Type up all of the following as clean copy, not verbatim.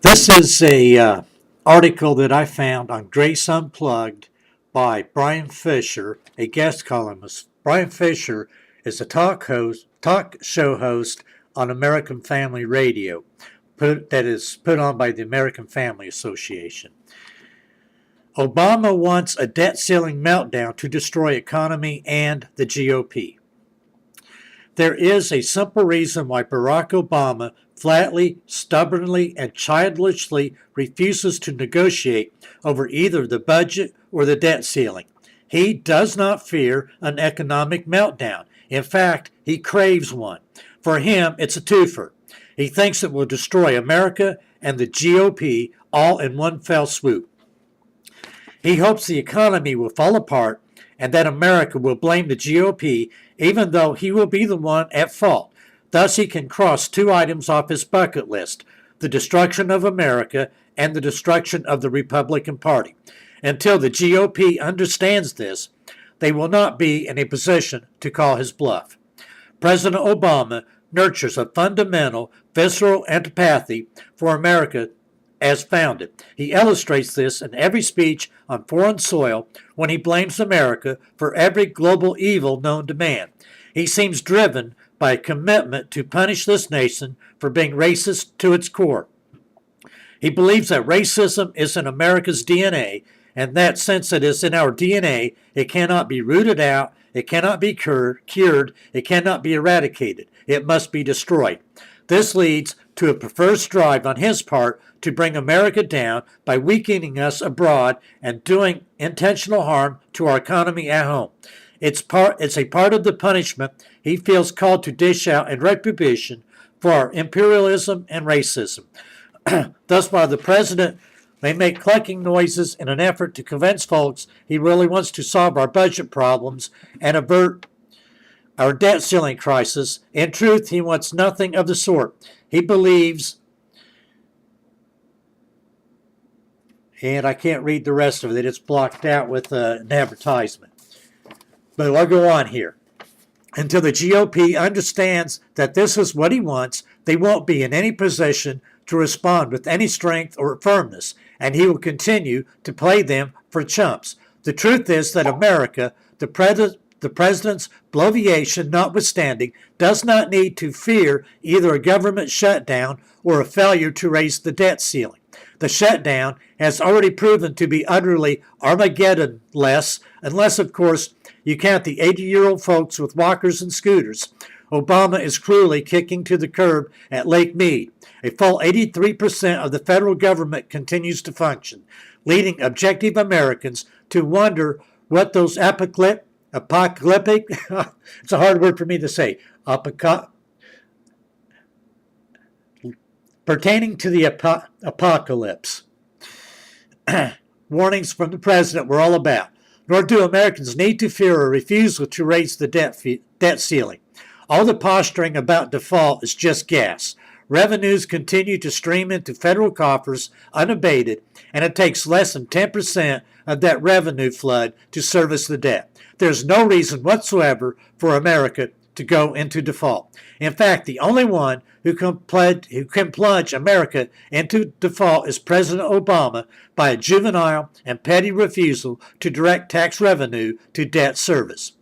This is a article that I found on Grace Unplugged by Brian Fisher, a guest columnist. Brian Fisher is a talk show host on American Family Radio, that is put on by the American Family Association. Obama wants a debt ceiling meltdown to destroy economy and the GOP. There is a simple reason why Barack Obama flatly, stubbornly, and childishly refuses to negotiate over either the budget or the debt ceiling. He does not fear an economic meltdown. In fact, he craves one. For him, it's a twofer. He thinks it will destroy America and the GOP all in one fell swoop. He hopes the economy will fall apart and that America will blame the GOP, even though he will be the one at fault. Thus, he can cross two items off his bucket list: the destruction of America and the destruction of the Republican Party. Until the GOP understands this, they will not be in a position to call his bluff. President Obama nurtures a fundamental visceral antipathy for America as founded. He illustrates this in every speech on foreign soil when he blames America for every global evil known to man. He seems driven by a commitment to punish this nation for being racist to its core. He believes that racism is in America's DNA, and that since it is in our DNA, it cannot be rooted out, it cannot be cured, it cannot be eradicated. It must be destroyed. This leads to a perverse drive on his part to bring America down by weakening us abroad and doing intentional harm to our economy at home. It's a part of the punishment he feels called to dish out in retribution for our imperialism and racism. Thus, while the president may make clucking noises in an effort to convince folks he really wants to solve our budget problems and avert our debt ceiling crisis, in truth, he wants nothing of the sort. He believes, and I can't read the rest of it, it's blocked out with an advertisement. But I'll go on here. Until the GOP understands that this is what he wants, they won't be in any position to respond with any strength or firmness, and he will continue to play them for chumps. The truth is that America, the president's bloviation notwithstanding, does not need to fear either a government shutdown or a failure to raise the debt ceiling. The shutdown has already proven to be utterly Armageddon-less, unless, of course, you count the 80-year-old folks with walkers and scooters. Obama is cruelly kicking to the curb at Lake Mead. A full 83% of the federal government continues to function, leading objective Americans to wonder what those apocalyptic, it's a hard word for me to say, pertaining to the apocalypse. Warnings from the president were all about. Nor do Americans need to fear a refusal to raise the debt ceiling. All the posturing about default is just gas. Revenues continue to stream into federal coffers unabated, and it takes less than 10% of that revenue flood to service the debt. There's no reason whatsoever for America to go into default. In fact, the only one who can plunge America into default is President Obama by a juvenile and petty refusal to direct tax revenue to debt service.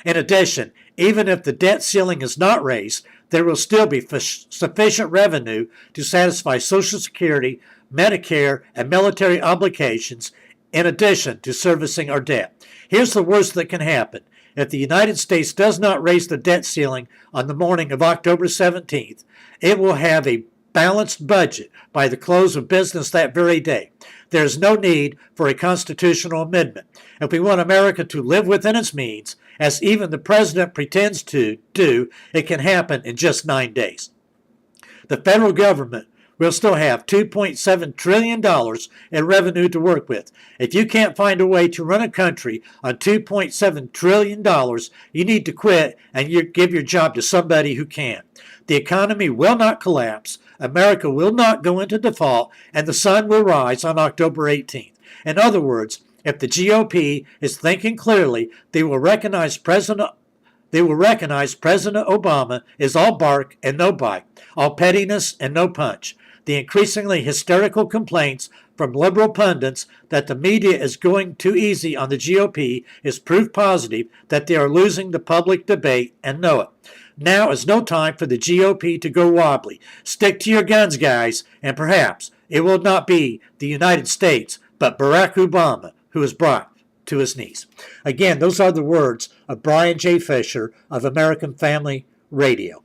In addition, even if the debt ceiling is not raised, there will still be sufficient revenue to satisfy Social Security, Medicare, and military obligations in addition to servicing our debt. Here's the worst that can happen. If the United States does not raise the debt ceiling on the morning of October 17th, it will have a balanced budget by the close of business that very day. There is no need for a constitutional amendment. If we want America to live within its means, as even the president pretends to do, it can happen in just 9 days. The federal government will still have $2.7 trillion in revenue to work with. If you can't find a way to run a country on $2.7 trillion, you need to quit and give your job to somebody who can. The economy will not collapse, America will not go into default, and the sun will rise on October 18th. In other words, if the GOP is thinking clearly, they will recognize President they will recognize President Obama is all bark and no bite, all pettiness and no punch. The increasingly hysterical complaints from liberal pundits that the media is going too easy on the GOP is proof positive that they are losing the public debate and know it. Now is no time for the GOP to go wobbly. Stick to your guns, guys, and perhaps it will not be the United States, but Barack Obama who is brought to his knees. Again, those are the words of Brian J. Fisher of American Family Radio.